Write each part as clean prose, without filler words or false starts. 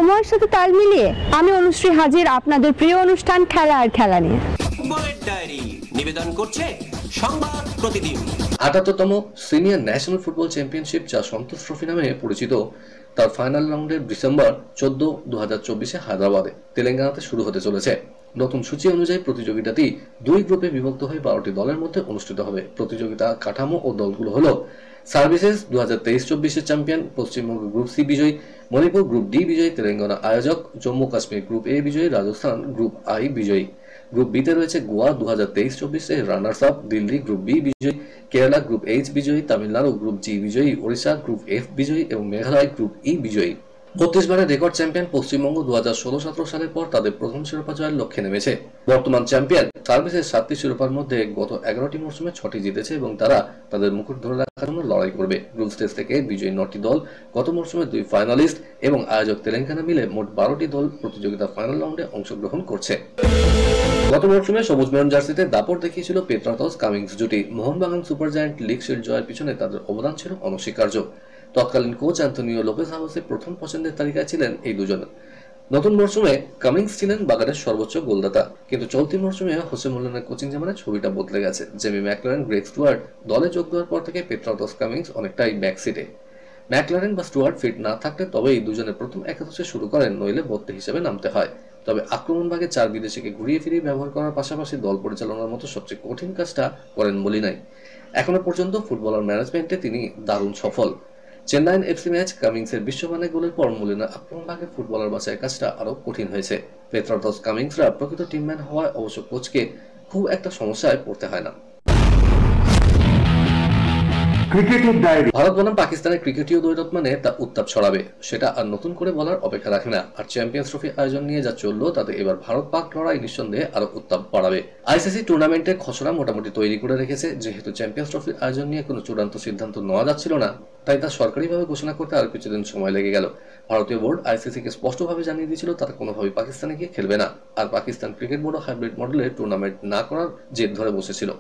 সময়ের সাথে তাল মিলিয়ে আমি অনুশ্রী হাজির আপনাদের প্রিয় অনুষ্ঠান খেলা আর খেলা নিয়ে। বুলেট ডায়েরি নিবেদন করছে সংবাদ প্রতিদিন। ৭৮তম সিনিয়র ন্যাশনাল ফুটবল চ্যাম্পিয়নশিপ, যা সন্তোষ ট্রফি নামে পরিচিত, তার ফাইনাল রাউন্ডে ডিসেম্বর 14, 2024 হায়দ্রাবাদে তেলেঙ্গানাতে শুরু হতে চলেছে। নতুন সূচি অনুযায়ী প্রতিযোগিতাটি দুই গ্রুপে বিভক্ত হয়ে 12টি দলের মধ্যে অনুষ্ঠিত হবে। প্রতিযোগিতা কাঠামো ও দলগুলো হলো: services 2023-24 champion, Paschimbanga group C বিজয়ী, মণিপুর গ্রুপ ডি বিজয়ী, তেলেঙ্গানা আয়োজক, জম্মু কাশ্মীর গ্রুপ এ বিজয়ী, রাজস্থান গ্রুপ আই বিজয়ী। গ্রুপ বিতে রয়েছে Goa 2023-24 runners up, Delhi group B বিজয়ী, কেরালা গ্রুপ এইচ বিজয়ী, তামিলনাড়ু গ্রুপ জি বিজয়ী, ওড়িশা গ্রুপ এফ বিজয়ী এবং মেঘালয় গ্রুপ ই বিজয়ী। 32 বারের রেকর্ড চ্যাম্পিয়ন পশ্চিমবঙ্গ 2016-17 সালের পর তাদের প্রথম শিরোপা জয়ের লক্ষ্যে নেমেছে। বর্তমান চ্যাম্পিয়ন সার্ভিসের 7টি শিরোপার মধ্যে গত 11টি মৌসুমে 6টি জিতেছে এবং তারা তাদের মুকুট ধরে রাখার জন্য লড়াই করবে। গ্রুপ স্টেজ থেকে বিজয়ী 9টি দল, গত মৌসুমে 2 ফাইনালিস্ট এবং আয়োজক তেলেঙ্গানা মিলে মোট 12টি দল প্রতিযোগিতা ফাইনাল রাউন্ডে অংশগ্রহণ করছে। গত মৌসুমে সবুজ মেরুন জার্সিতে দাপট দেখিয়েছিল পেত্রাতস কামিংস জুটি। Mohun Bagan super giant league shield জয়ের পিছনে তাদের অবদান ছিল অনস্বীকার্য। তৎকালীন কোচ অ্যান্টনিও লোপেজ হাউসের প্রথম পছন্দের তালিকায় ছিলেন এই দুজন। নতুন মরশুমে কামিংস ছিলেন বাগানের সর্বোচ্চ গোলদাতা, কিন্তু চলতি মরশুমে হোসে মোরিনোর কোচিং জামানে ছবিটা বদলে গেছে। জেমি ম্যাকলারেন, গ্রেগ স্টুয়ার্ট দলে যোগ দেওয়ার পর থেকে পেত্রাতস কামিংস অনেকটাই ব্যাকসিটে। ম্যাকলারেন বা স্টুয়ার্ট ফিট না থাকলে তবেই দুজনের প্রথম একাদশে শুরু করেন, নইলে বদলে হিসেবে নামতে হয়। তবে আক্রমণ ভাগে 4 বিদেশিকে ঘুরিয়ে ফিরিয়ে ব্যবহার করার পাশাপাশি দল পরিচালনার মতো সবচেয়ে কঠিন কাজটা করেন মোলিনাই। এখনো পর্যন্ত ফুটবলার ম্যানেজমেন্টে তিনি দারুণ সফল। চেন্নাইন এফসি ম্যাচ কামিংসের বিশ্বমানের গোলের পর মোলিনার আক্রমণ ভাগে ফুটবলার বাছাইয়ের কাজটা আরো কঠিন হয়েছে। পেত্রাতস কামিংসরা প্রকৃত টিমম্যান হওয়ায় অবশ্য কোচকে খুব একটা সমস্যায় পড়তে হয় না। ভারত বনাম পাকিস্তানের ক্রিকেটীয় দ্বৈরথ মানে তা উত্তাপ ছড়াবে, সেটা আর নতুন করে বলার অপেক্ষা রাখে না। আর চ্যাম্পিয়ন্স ট্রফি আয়োজন নিয়ে যা চললো তাতে এবার ভারত পাক লড়াই নিঃসন্দেহে আরো উত্তাপ বাড়াবে। আইসিসি টুর্নামেন্টের খসড়া মোটামুটি তৈরি করে রেখেছে। যেহেতু চ্যাম্পিয়ন্স ট্রফির আয়োজন নিয়ে কোনো চূড়ান্ত সিদ্ধান্ত নেওয়া যাচ্ছিল না, তাই তা সরকারিভাবে ঘোষণা করতে আর কিছুদিন সময় লেগে গেল। ভারতীয় বোর্ড আইসিসিকে স্পষ্টভাবে জানিয়ে দিয়েছিল তারা কোনোভাবেই পাকিস্তানে গিয়ে খেলবে না। আর পাকিস্তান ক্রিকেট বোর্ডও হাইব্রিড মডেলে টুর্নামেন্ট না করার জেদ ধরে বসেছিল।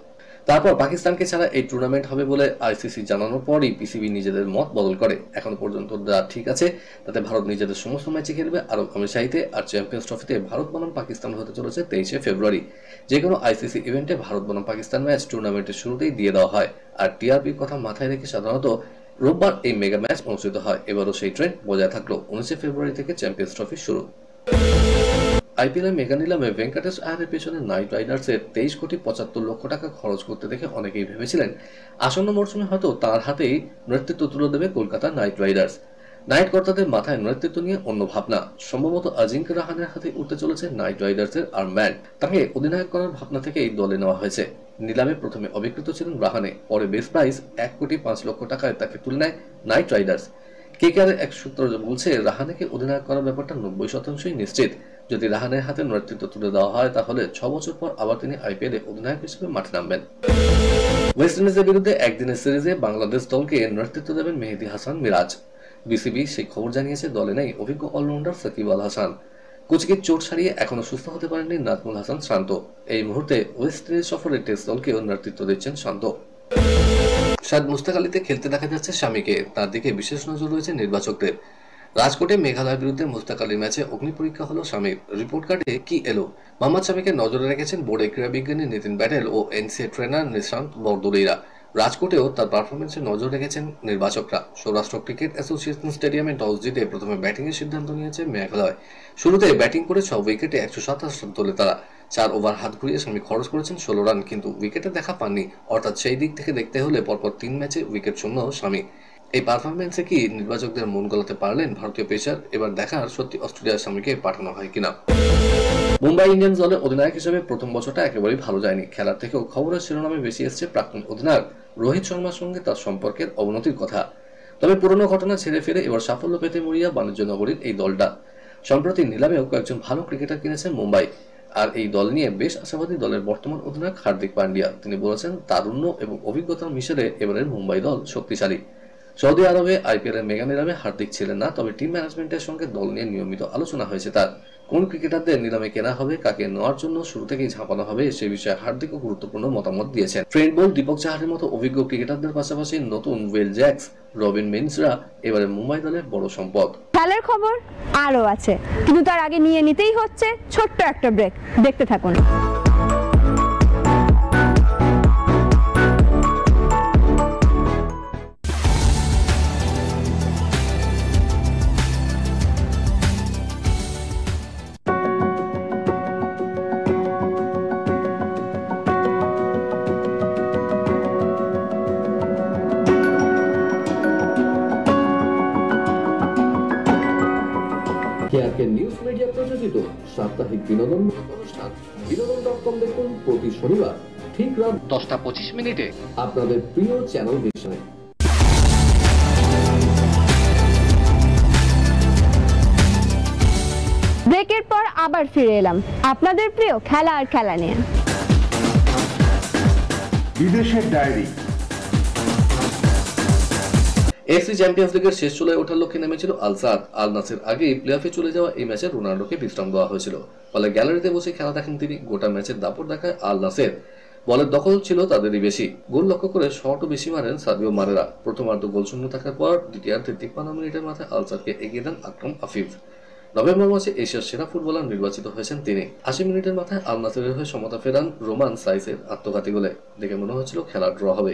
তারপর পাকিস্তানকে ছাড়া এই টুর্নামেন্ট হবে বলে আইসিসি জানানোর পরই পিসিবি নিজেদের মত বদল করে। এখনো পর্যন্ত যা ঠিক আছে তাতে ভারত নিজেদের সমস্ত ম্যাচে খেলবে আরব আমিরশাহিতে। আর চ্যাম্পিয়ন্স ট্রফিতে ভারত বনাম পাকিস্তান হতে চলেছে 23 ফেব্রুয়ারি। যে কোনো আইসিসি ইভেন্টে ভারত বনাম পাকিস্তান ম্যাচ টুর্নামেন্টের শুরুতেই দিয়ে দেওয়া হয়। আর টিআরপির কথা মাথায় রেখে সাধারণত রোববার এই মেগা ম্যাচ অনুষ্ঠিত হয়। এবারও সেই ট্রেন্ড বজায় থাকলো। 19 ফেব্রুয়ারি থেকে চ্যাম্পিয়ন্স ট্রফি শুরু। আইপিএল মেগা নিলামে ভেঙ্কটেশ আয়ারের পেছনে নাইট রাইডার্সের 23,75,00,000 টাকা খরচ করতে দেখে অনেকেই ভেবেছিলেন আসন্ন মরশুমে হয়তো তার হাতেই নেতৃত্ব তুলে দেবে কলকাতা নাইট রাইডার্স। নাইট কর্তাদের মাথায় নেতৃত্ব নিয়ে অন্য ভাবনা। সম্ভবত আজিঙ্ক্য রাহানের হাতে উঠতে চলেছে নাইট রাইডার্সের আর্মম্যান। তাকে অধিনায়ক করার ভাবনা থেকে এই দলে নেওয়া হয়েছে। নিলামে প্রথমে অবিকৃত ছিলেন রাহানে, পরে বেস প্রাইস 1,05,00,000 টাকায় তাকে তুলে নেয় নাইট রাইডার্স। কেকেআরের এক সূত্র বলছে রাহানেকে অধিনায়ক করার ব্যাপারটা 90% নিশ্চিত। যদি রাহানের হাতে নেতৃত্ব তুলে দেওয়া হয় তাহলে 6 বছর পর আবার তিনি আইপিএলে অধিনায়ক হিসেবে মাঠে নামবেন। ওয়েস্ট ইন্ডিজের বিরুদ্ধে একদিনের সিরিজে বাংলাদেশ দলকে নেতৃত্ব দেবেন মেহেদী হাসান মিরাজ। বিসিবি সেই খবর জানিয়েছে দলে নেই অভিজ্ঞ অলরাউন্ডার সাকিব আল হাসান। কুচকির চোট সারিয়ে এখনো সুস্থ হতে পারেননি নাজমুল হাসান শান্ত। এই মুহূর্তে ওয়েস্ট ইন্ডিজ সফরে টেস্ট দলকেও নেতৃত্ব দিচ্ছেন শান্ত। শাদ মুস্তাক আলীতে খেলতে দেখা যাচ্ছে শামীকে, তার দিকে বিশেষ নজর রয়েছে নির্বাচকদের। রাজকোটে মেঘালয়ের বিরুদ্ধে মুস্তাক আলীর ম্যাচে অগ্নি পরীক্ষা হলো শামীর। রিপোর্ট কার্ডে কি এলো? মোহাম্মদ শামীকে নজরে রেখেছেন বোর্ডের ক্রীড়াবিজ্ঞানী নীতিন ব্যাটেল ও এনসিএ ট্রেনার নিশান্ত বরদুলিরা। রাজকোটেও তার পারফরমেন্সে নজর রেখেছেন নির্বাচকরা। সৌরাষ্ট্র ক্রিকেট অ্যাসোসিয়েশন স্টেডিয়ামে টস জিতে প্রথমে ব্যাটিংয়ের সিদ্ধান্ত নিয়েছে মেঘালয়। শুরুতে ব্যাটিং করে 6 উইকেটে 127 রান তোলে তারা। 4 ওভার হাত ঘুরিয়ে শামী খরচ করেছেন 16 রান, কিন্তু উইকেটে দেখা পাননি। অর্থাৎ সেই দিক থেকে দেখতে হলে পরপর 3 ম্যাচে উইকেট শূন্য শামী। এই পারফরমেন্সে কি নির্বাচকদের মন গলাতে পারলেন ভারতীয় পেসার? এবার দেখার সত্যি অস্ট্রেলিয়ার শামীকে পাঠানো হয় কিনা। মুম্বাই ইন্ডিয়ান্স দলের অধিনায়ক হিসেবে প্রথম বছরটা একেবারেই ভালো যায়নি। খেলার থেকেও খবরের শিরোনামে বেশি এসছে প্রাক্তন অধিনায়ক রোহিত শর্মার সঙ্গে তার সম্পর্কের অবনতির কথা। তবে পুরনো ঘটনা ছেড়ে ফিরে এবার সাফল্য পেতে মরিয়া বাণিজ্য নগরীর এই দলটা। সম্প্রতি নিলামেও কয়েকজন ভালো ক্রিকেটার কিনেছেন মুম্বাই। আর এই দল নিয়ে বেশ আশাবাদী দলের বর্তমান অধিনায়ক হার্দিক পান্ডিয়া। তিনি বলেছেন তারুণ্য এবং অভিজ্ঞতার মিশেলে এবারের মুম্বাই দল শক্তিশালী। সৌদি আরবে আইপিএল এর মেগা নিলামে হার্দিক ছিলেন না, তবে টিম ম্যানেজমেন্টের সঙ্গে দল নিয়ে নিয়মিত আলোচনা হয়েছে তার। কোন ক্রিকেটারদের নিলামে কেনা হবে, কাকে নেওয়ার জন্য শুরু থেকেই ঝাঁপানো হবে, সে বিষয়ে হার্দিকও গুরুত্বপূর্ণ মতামত দিয়েছেন। ট্রেন্ট বোল্ট, দীপক চাহারের মতো অভিজ্ঞ ক্রিকেটারদের পাশাপাশি নতুন উইল জ্যাক্স, রবিন মিন্সরা এবারে মুম্বাই দলের বড় সম্পদ। খেলার খবর আরও আছে, কিন্তু তার আগে নিয়ে নিতেই হচ্ছে ছোট্ট একটা ব্রেক। দেখতে থাকুন। নিউজ মিডিয়া প্রযোজিত সাপ্তাহিক বিনোদন অনুষ্ঠান বিনোদন.com দেখুন প্রতি শনিবার ঠিক রাত 10:25 আপনাদের প্রিয় চ্যানেল ভিশনে। ব্রেকের পর আবার ফিরে এলাম আপনাদের প্রিয় খেলা আর খেলা নিয়ে। বিদেশের ডায়েরি। এফসি চ্যাম্পিয়ন্স লিগের শেষ চূড়ায় ওঠার লক্ষ্যে নেমেছিল আল সাদ। আল নাসের আগেই প্লে অফে চলে যাওয়া এই ম্যাচে রোনাল্ডোকে বিশ্রাম দেওয়া হয়েছিল, ফলে গ্যালারিতে বসে খেলা দেখেন তিনি। গোটা ম্যাচের দাপট দেখায় আল নাসের। বলের দখল ছিল তাদেরই বেশি। গোল লক্ষ্য করে শটও বেশি মারেন সাদিও মানেরা। প্রথমার্ধ গোলশূন্য থাকার পর দ্বিতীয়ার্ধে 53 মিনিটের মাথায় আল সাদকে এগিয়ে দেন আকরাম আফিফ। নভেম্বর মাসে এশিয়ার সেরা ফুটবলার নির্বাচিত হয়েছেন তিনি। 80 মিনিটের মাথায় আল নাসেরের হয়ে সমতা ফেরান রোমান সাইসের আত্মঘাতী গোলে। দেখে মনে হচ্ছিল খেলা ড্র হবে,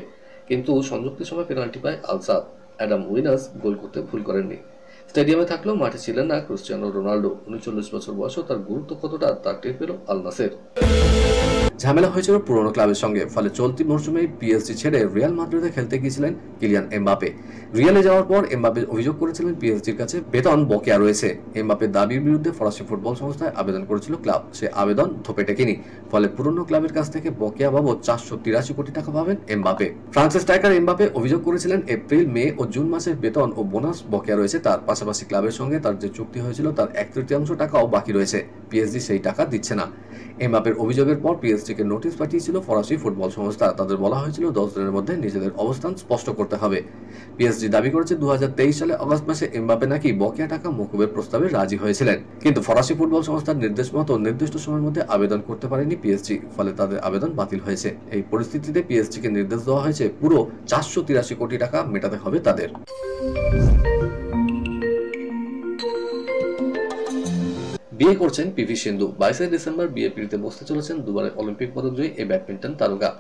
কিন্তু সংযুক্তির সময় পেনাল্টি পায় আল সাদ। অ্যাডাম উইনাস গোল করতে ভুল করেননি। স্টেডিয়ামে থাকলেও মাঠে ছিলেন না ক্রিস্টিয়ানো রোনাল্ডো। 39 বছর বয়সেও তার গুরুত্ব কতটা তা টের পেল আল নাসের। ঝামেলা হয়েছিল পুরনো ক্লাবের সঙ্গে, ফলে চলতি মরশুমে পিএসজি ছেড়ে রিয়াল মাদ্রিদে খেলতে গিয়েছিলেন কিলিয়ান এমবাপে। রিয়ালে যাওয়ার পর এমবাপে অভিযোগ করেছিলেন পিএসজির কাছে বেতন বকেয়া রয়েছে। এমবাপের দাবির বিরুদ্ধে ফরাসি ফুটবল সংস্থায় আবেদন করেছিল ক্লাব। সে আবেদন ধোপে টেকেনি, ফলে পুরনো ক্লাবের কাছ থেকে বকেয়া বাবদ 483 কোটি টাকা পাবেন এমবাপে। ফ্রান্সের স্ট্রাইকার এমবাপে অভিযোগ করেছিলেন এপ্রিল, মে ও জুন মাসের বেতন ও বোনাস বকেয়া রয়েছে তার। পাশাপাশি ক্লাবের সঙ্গে তার যে চুক্তি হয়েছিল তার 1/3 টাকাও বাকি রয়েছে। পিএসজি সেই টাকা দিচ্ছে না। এমবাপের অভিযোগের পর পিএসজিকে নোটিশ পাঠিয়েছিল ফরাসি ফুটবল সংস্থা। তাদের বলা হয়েছিল 10 দিনের মধ্যে নিজেদের অবস্থান স্পষ্ট করতে হবে। পিএসজি দাবি করেছে 2023 সালে অগস্ট মাসে এমবাপে নাকি বকেয়া টাকা মকুবের প্রস্তাবে রাজি হয়েছিলেন, কিন্তু ফরাসি ফুটবল সংস্থার নির্দেশ মতো নির্দিষ্ট সময়ের মধ্যে আবেদন করতে পারেনি পিএসজি, ফলে তাদের আবেদন বাতিল হয়েছে। এই পরিস্থিতিতে পিএসজিকে নির্দেশ দেওয়া হয়েছে পুরো 483 কোটি টাকা মেটাতে হবে তাদের। বিয়ে করছেন পিভি সিন্ধু। 22 ডিসেম্বর বিয়ে পিড়িতে বসতে চলেছেন দুবারের অলিম্পিক পদকজয়ী এই ব্যাডমিন্টন তারকা।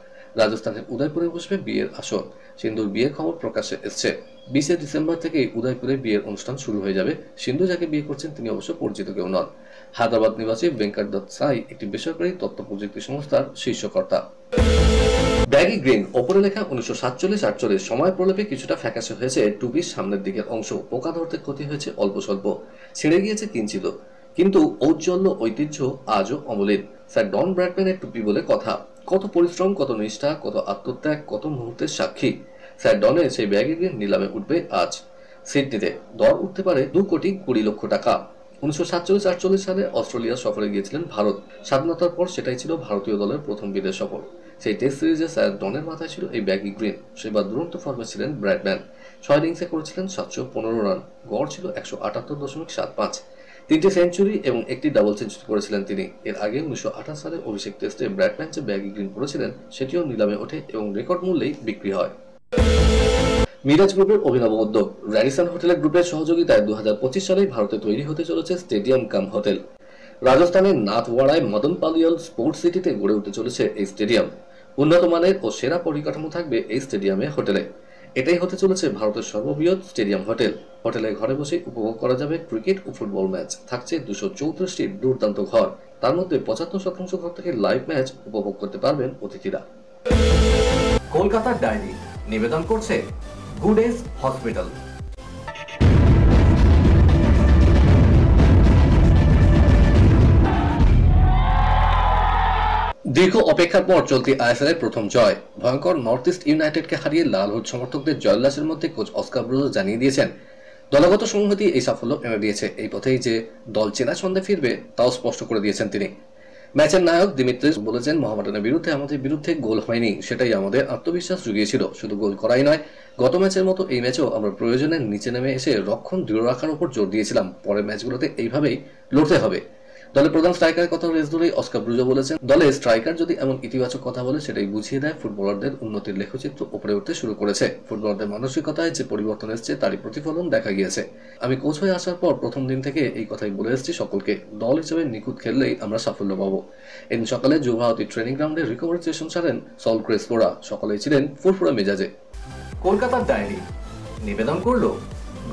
রাজস্থানের উদয়পুরে বসবে বিয়ের আসর। সিন্ধুর বিয়ের খবর প্রকাশ্যে এসছে। 20 ডিসেম্বর থেকে উদয়পুরে বিয়ের অনুষ্ঠান শুরু হয়ে যাবে। সিন্ধু যাকে বিয়ে করছেন তিনি অবশ্য পরিচিত কেউ নন। হায়দ্রাবাদ নিবাসী ভেঙ্কট দত্ত সাই একটি বেসরকারি তথ্য প্রযুক্তি সংস্থার শীর্ষকর্তা। ব্যাগি গ্রিন, ওপরে লেখা 1947-48। সময় প্রলেপে কিছুটা ফ্যাকাশে হয়েছে টুপির সামনের দিকের অংশ। পোকা ধরতে ক্ষতি হয়েছে অল্প স্বল্প, ছিঁড়ে গিয়েছে কিঞ্চিত, কিন্তু ঔজ্জ্বল্য ঐতিহ্য আজও অমলিন। স্যার ডন ব্র্যাডম্যানের টুপি বলে কথা। কত পরিশ্রম, কত নিষ্ঠা, কত আত্মত্যাগ, কত মুহূর্তের সাক্ষী। স্যার ডনের সেই ব্যাগি গ্রিন নিলামে উঠবে আজ সিডনিতে। দর উঠতে পারে 2,20,00,000 টাকা। 1947-48 সালে অস্ট্রেলিয়া সফরে গিয়েছিলেন ভারত। স্বাধীনতার পর সেটাই ছিল ভারতীয় দলের প্রথম বিদেশ সফর। সেই টেস্ট সিরিজে স্যার ডনের মাথায় ছিল এই ব্যাগি গ্রিন। সেবার দুরন্ত ফর্মে ছিলেন ব্র্যাডম্যান। 6 ইনিংসে করেছিলেন 715 রান, গড় ছিল 178.75। 3টে সেঞ্চুরি এবং 1টি ডাবল সেঞ্চুরি করেছিলেন তিনি। এর আগে 1928 সালে অভিষেক টেস্টে ব্র্যাডম্যান যে ব্যাগি গ্রিন পরেছিলেন সেটিও নিলামে ওঠে এবং রেকর্ড মূল্যেই বিক্রি হয়। মিরাজ গ্রুপের অভিনব উদ্যোগ। র্যাডিসন হোটেলের গ্রুপের সহযোগিতায় 2025 সালেই ভারতে তৈরি হতে চলেছে স্টেডিয়াম কাম হোটেল। রাজস্থানের নাথওয়াড়ায় মদন পালিয়াল স্পোর্টস সিটিতে গড়ে উঠতে চলেছে এই স্টেডিয়াম। উন্নত মানের ও সেরা পরিকাঠামো থাকবে এই স্টেডিয়ামে হোটেলে। এটাই হতে চলেছে ভারতের সর্ববৃহৎ স্টেডিয়াম হোটেল। হোটেলে ঘরে বসে উপভোগ করা যাবে ক্রিকেট ও ফুটবল ম্যাচ। থাকছে 234টি দুর্দান্ত ঘর, তার মধ্যে 75% ঘর থেকে লাইভ ম্যাচ উপভোগ করতে পারবেন অতিথিরা। কলকাতার ডায়েরি নিবেদন করছে গুড এজ হসপিটাল। দীর্ঘ অপেক্ষার পর চলতি আইএসএলের প্রথম জয়। ভয়ঙ্কর নর্থ ইস্ট ইউনাইটেডকে হারিয়ে লাল হলুদ সমর্থকদের জয়োল্লাসের মধ্যে কোচ অস্কার ব্রুজো জানিয়ে দিয়েছেন দলগত সংহতি এই সাফল্য এনে দিয়েছে। এই পথেই যে দল চেনা ছন্দে ফিরবে তাও স্পষ্ট করে দিয়েছেন তিনি। ম্যাচের নায়ক দিমিত্রিস বলেছেন, মোহামেডানের বিরুদ্ধে আমাদের বিরুদ্ধে গোল হয়নি, সেটাই আমাদের আত্মবিশ্বাস জুগিয়েছিল। শুধু গোল করাই নয়, গত ম্যাচের মতো এই ম্যাচেও আমরা প্রয়োজনে নিচে নেমে এসে রক্ষণ দৃঢ় রাখার উপর জোর দিয়েছিলাম। পরের ম্যাচগুলোতে এইভাবেই লড়তে হবে। দলের প্রধান স্ট্রাইকারের কথা রেস ধরেই অস্কার ব্রুজো বলেছেন, দলে স্ট্রাইকার যদি এমন ইতিবাচক কথা বলে সেটাই বুঝিয়ে দেয় ফুটবলারদের উন্নতির লেখচিত্র উপরে উঠতে শুরু করেছে। ফুটবলারদের মানসিকতায় যে পরিবর্তন এসেছে তারই প্রতিফলন দেখা গিয়েছে। আমি কোচ হয়ে আসার পর প্রথম দিন থেকে এই কথাই বলে এসেছি সকলকে, দল হিসেবে নিখুঁত খেললেই আমরা সাফল্য পাবো। এদিন সকালে যুবভারতী ট্রেনিং গ্রাউন্ডে রিকভারি সেশন সারেন সল ক্রেসপোরা। সকলেই ছিলেন ফুরফুরা মেজাজে। কলকাতার ডায়েরি নিবেদন করলো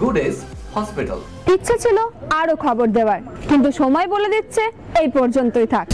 গুড এজ হসপিটাল। ইচ্ছে ছিল আরো খবর দেওয়ার, কিন্তু সময় বলে দিচ্ছে এই পর্যন্তই থাক।